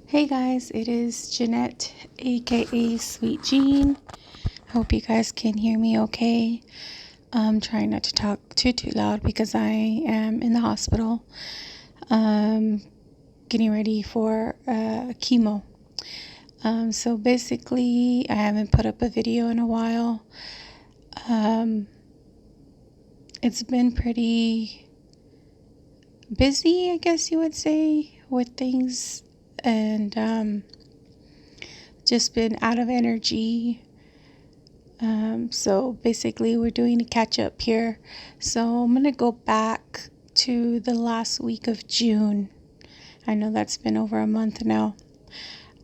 Hey guys, it is Jeannette, aka Sweet Jean. Hope you guys can hear me okay. I'm trying not to talk too loud because I am in the hospital, getting ready for chemo. So basically, I haven't put up a video in a while. It's been pretty busy, I guess you would say, with things, and just been out of energy. So basically, we're doing a catch up here. So I'm going to go back to the last week of June. I know that's been over a month now.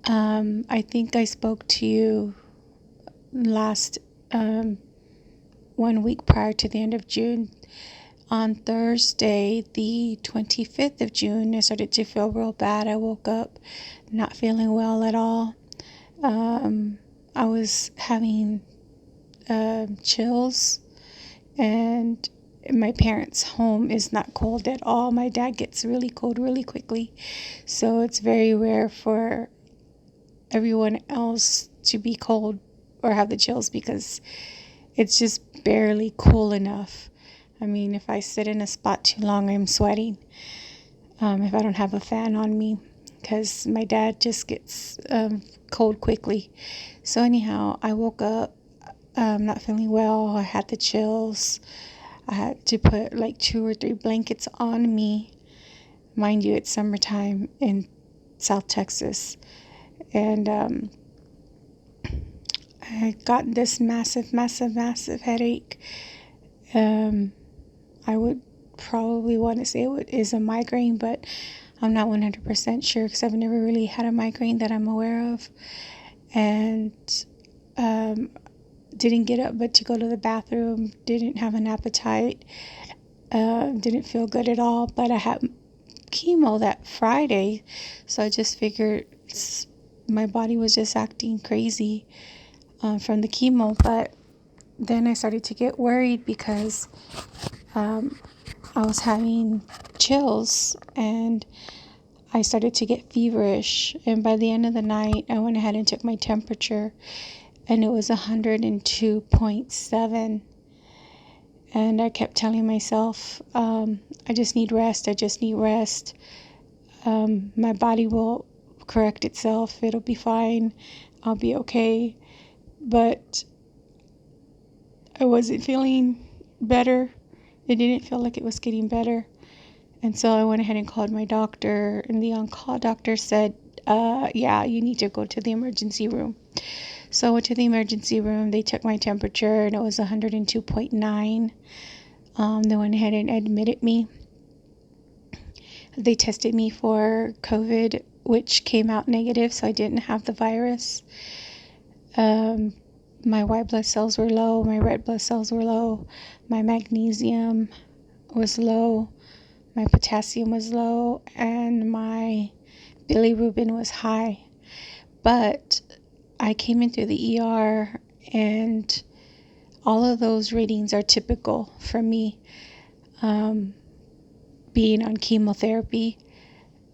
I think I spoke to you last 1 week prior to the end of June. On Thursday, the 25th of June, I started to feel real bad. I woke up not feeling well at all. I was having chills, and my parents' home is not cold at all. My dad gets really cold really quickly, so it's very rare for everyone else to be cold or have the chills because it's just barely cool enough. I mean, if I sit in a spot too long, I'm sweating if I don't have a fan on me, because my dad just gets cold quickly. So anyhow, I woke up not feeling well. I had the chills. I had to put like 2 or 3 blankets on me. Mind you, it's summertime in South Texas. And I got this massive headache. I would probably want to say it is a migraine, but I'm not 100% sure because I've never really had a migraine that I'm aware of. And didn't get up but to go to the bathroom, didn't have an appetite, didn't feel good at all. But I had chemo that Friday, so I just figured my body was just acting crazy from the chemo. But then I started to get worried because I was having chills and I started to get feverish. And by the end of the night, I went ahead and took my temperature, and it was 102.7. And I kept telling myself, I just need rest. My body will correct itself. It'll be fine. I'll be okay. But I wasn't feeling better. It didn't feel like it was getting better. And so I went ahead and called my doctor, and the on-call doctor said, yeah, you need to go to the emergency room. So I went to the emergency room. They took my temperature, and it was 102.9. They went ahead and admitted me. They tested me for COVID, which came out negative, so I didn't have the virus. My white blood cells were low. My red blood cells were low. My magnesium was low. My potassium was low. And my bilirubin was high. But I came in through the ER, and all of those readings are typical for me. Being on chemotherapy,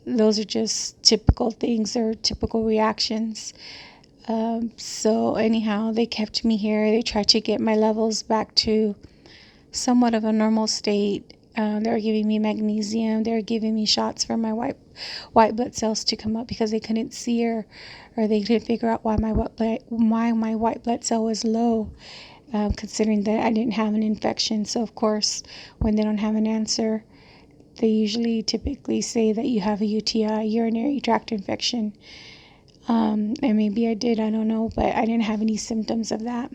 those are just typical things or typical reactions. So anyhow, they kept me here. They tried to get my levels back to somewhat of a normal state. They were giving me magnesium. They were giving me shots for my white blood cells to come up because they couldn't see or they couldn't figure out why my white blood cell was low, considering that I didn't have an infection. So of course, when they don't have an answer, they typically say that you have a UTI, urinary tract infection. And maybe I did, I don't know, but I didn't have any symptoms of that.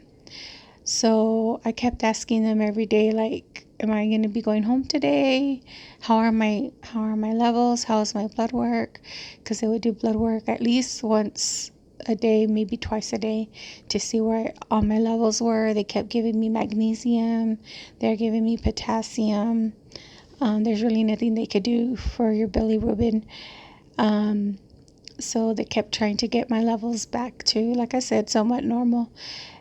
So I kept asking them every day, like, am I going to be going home today? How are my levels? How is my blood work? Because they would do blood work at least once a day, maybe twice a day, to see where all my levels were. They kept giving me magnesium. They're giving me potassium. There's really nothing they could do for your bilirubin. So they kept trying to get my levels back to, like I said, somewhat normal.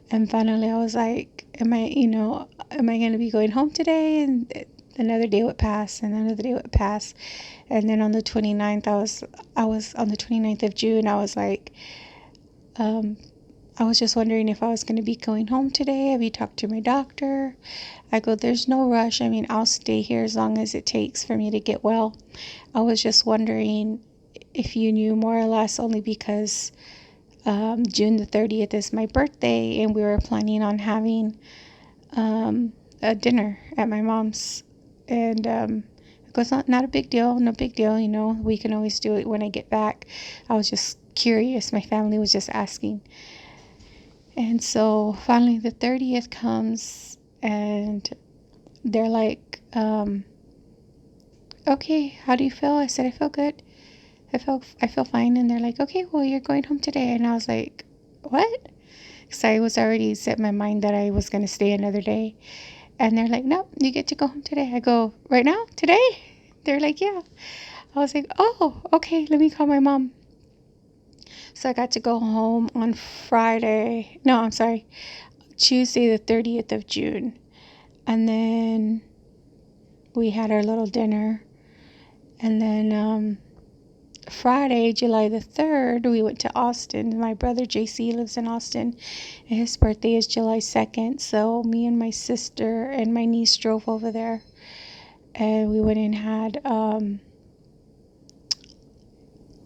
And finally I was like, am I going to be going home today? And another day would pass, and another day would pass. And then on the 29th, I was on the 29th of June, I was like, I was just wondering if I was going to be going home today. Have you talked to my doctor? I go, there's no rush. I mean, I'll stay here as long as it takes for me to get well. I was just wondering if you knew more or less, only because June the 30th is my birthday, and we were planning on having a dinner at my mom's. And it goes, not a big deal, no big deal, we can always do it when I get back. I was just curious. My family was just asking. And so finally the 30th comes, and they're like, okay, how do you feel? I said, I feel good. I feel fine. And they're like, okay, well, you're going home today. And I was like, what? Because I was already set my mind that I was going to stay another day. And they're like, no, you get to go home today. I go, right now? Today? They're like, yeah. I was like, oh, okay, let me call my mom. So I got to go home on Tuesday the 30th of June. And then we had our little dinner. And then Friday, July the 3rd, we went to Austin. My brother JC lives in Austin, and his birthday is July 2nd. So me and my sister and my niece drove over there, and we went and had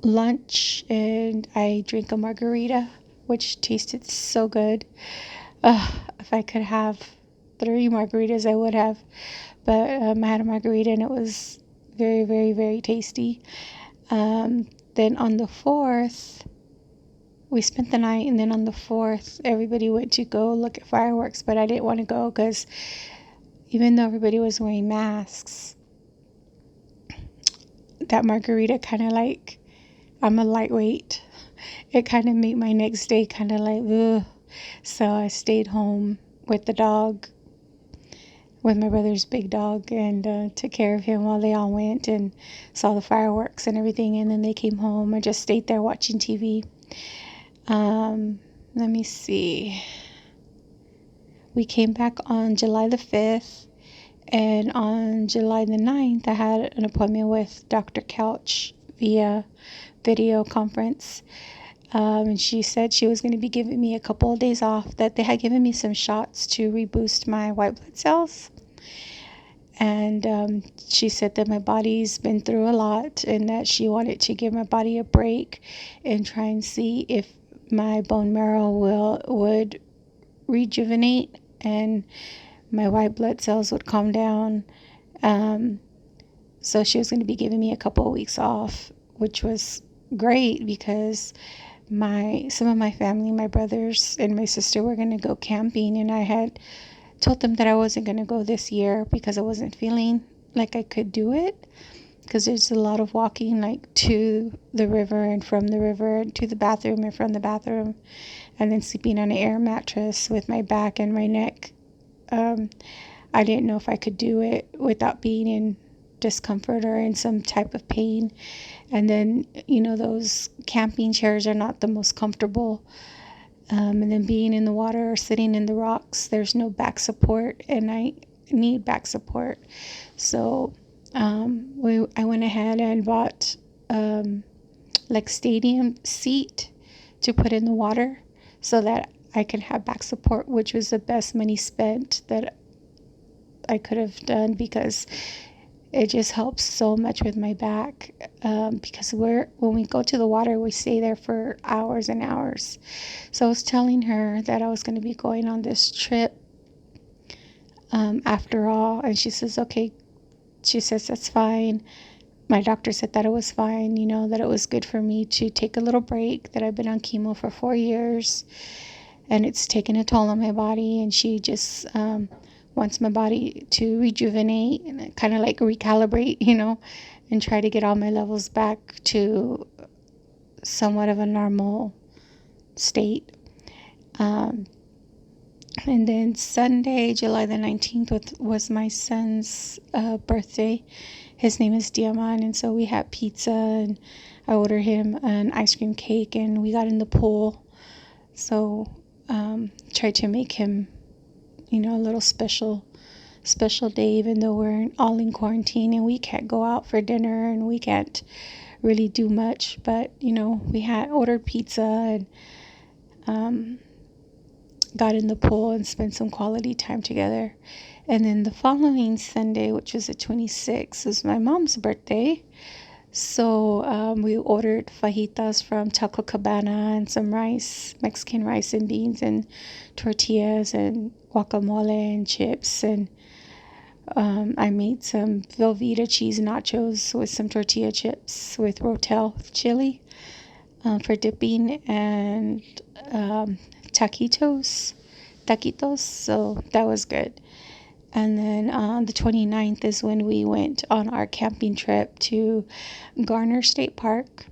lunch, and I drank a margarita, which tasted so good. If I could have 3 margaritas, I would have. But I had a margarita, and it was very, very, very tasty. Then on the 4th, we spent the night, and then on the 4th, everybody went to go look at fireworks, but I didn't want to go because even though everybody was wearing masks, that margarita kind of like, I'm a lightweight. It kind of made my next day kind of like, ugh. So I stayed home with the dog, with my brother's big dog, and took care of him while they all went and saw the fireworks and everything. And then they came home. I just stayed there watching TV. Let me see. We came back on July the 5th, and on July the 9th, I had an appointment with Dr. Couch via video conference. And she said she was going to be giving me a couple of days off, that they had given me some shots to reboost my white blood cells. And she said that my body's been through a lot, and that she wanted to give my body a break and try and see if my bone marrow would rejuvenate and my white blood cells would calm down. So she was going to be giving me a couple of weeks off, which was great because some of my family, my brothers and my sister, were going to go camping, and I had told them that I wasn't going to go this year because I wasn't feeling like I could do it, because there's a lot of walking, like to the river and from the river and to the bathroom and from the bathroom, and then sleeping on an air mattress with my back and my neck. I didn't know if I could do it without being in discomfort or in some type of pain. And then, those camping chairs are not the most comfortable. And then being in the water or sitting in the rocks, there's no back support, and I need back support. So I went ahead and bought like stadium seat to put in the water so that I could have back support, which was the best money spent that I could have done, because it just helps so much with my back, because when we go to the water, we stay there for hours and hours. So I was telling her that I was going to be going on this trip after all, and she says, okay. She says, that's fine. My doctor said that it was fine, that it was good for me to take a little break, that I've been on chemo for 4 years, and it's taken a toll on my body, and she just wants my body to rejuvenate and kind of like recalibrate, and try to get all my levels back to somewhat of a normal state. And then Sunday, July the 19th was my son's birthday. His name is Diamond, and so we had pizza, and I ordered him an ice cream cake, and we got in the pool. So tried to make him, a little special special day, even though we're all in quarantine and we can't go out for dinner and we can't really do much. But, we had ordered pizza and got in the pool and spent some quality time together. And then the following Sunday, which was the 26th, was my mom's birthday. So we ordered fajitas from Taco Cabana and some rice, Mexican rice and beans and tortillas and guacamole and chips. And I made some Velveeta cheese nachos with some tortilla chips with Rotel chili for dipping, and taquitos. So that was good. And then on the 29th is when we went on our camping trip to Garner State Park.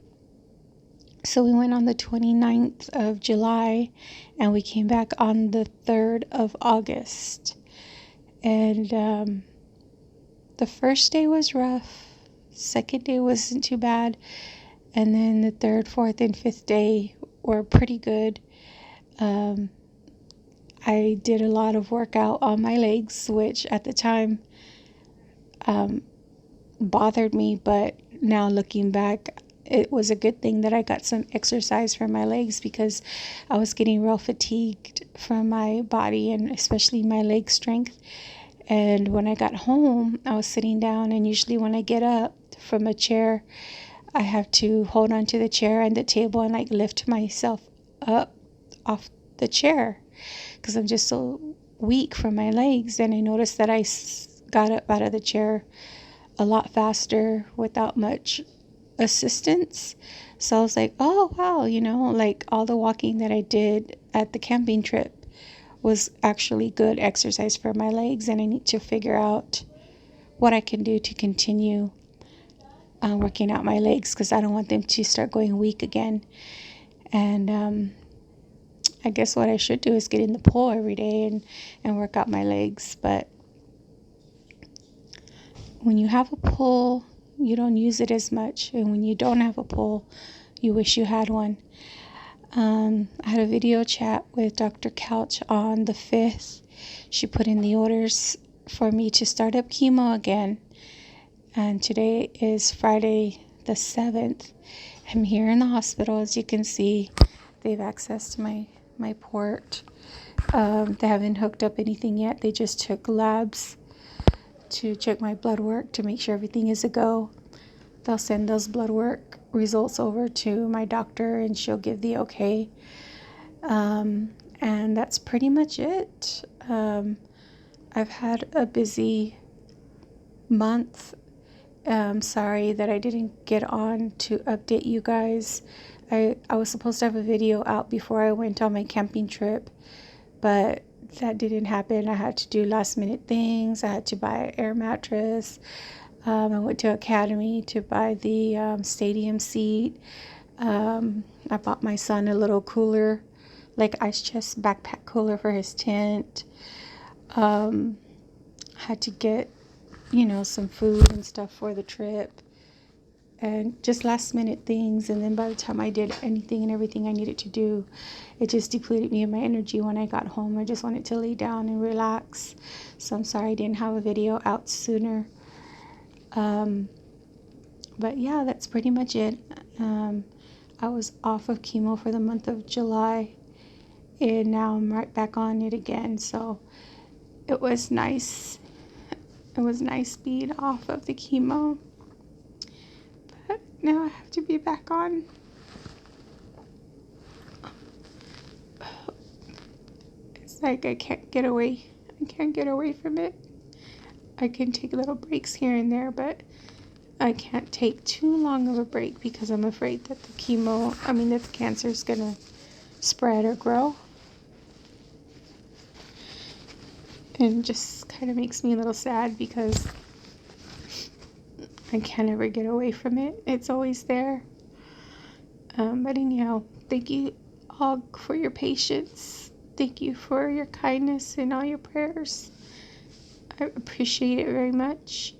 So we went on the 29th of July and we came back on the 3rd of August. And the first day was rough. Second day wasn't too bad. And then the third, fourth, and fifth day were pretty good. I did a lot of workout on my legs, which at the time bothered me, but now looking back, it was a good thing that I got some exercise for my legs, because I was getting real fatigued from my body and especially my leg strength. And when I got home, I was sitting down, and usually when I get up from a chair, I have to hold onto the chair and the table and like lift myself up off the chair because I'm just so weak from my legs. And I noticed that I got up out of the chair a lot faster without much assistance. So I was like, oh wow, like all the walking that I did at the camping trip was actually good exercise for my legs, and I need to figure out what I can do to continue working out my legs, because I don't want them to start going weak again. And I guess what I should do is get in the pool every day and work out my legs. But when you have a pool, you don't use it as much. And when you don't have a pool, you wish you had one. I had a video chat with Dr. Couch on the 5th. She put in the orders for me to start up chemo again. And today is Friday the 7th. I'm here in the hospital. As you can see, they've accessed my port. They haven't hooked up anything yet. They just took labs to check my blood work to make sure everything is a go. They'll send those blood work results over to my doctor and she'll give the okay. And that's pretty much it. I've had a busy month. Sorry that I didn't get on to update you guys. I was supposed to have a video out before I went on my camping trip, but that didn't happen. I had to do last minute things. I had to buy an air mattress. I went to Academy to buy the stadium seat. I bought my son a little cooler, like ice chest backpack cooler for his tent. Had to get, some food and stuff for the trip. And just last minute things. And then by the time I did anything and everything I needed to do, it just depleted me of my energy when I got home. I just wanted to lay down and relax. So I'm sorry I didn't have a video out sooner. But yeah, that's pretty much it. I was off of chemo for the month of July, and now I'm right back on it again. So it was nice. It was nice being off of the chemo. But now I have to be back on. It's like I can't get away. I can't get away from it. I can take little breaks here and there, but I can't take too long of a break because I'm afraid that that the cancer is going to spread or grow. And just kind of makes me a little sad because I can't ever get away from it. It's always there. But anyhow, thank you all for your patience. Thank you for your kindness and all your prayers. I appreciate it very much.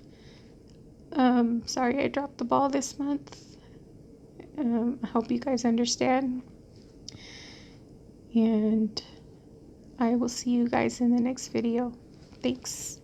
Sorry I dropped the ball this month. I hope you guys understand. And I will see you guys in the next video. Thanks.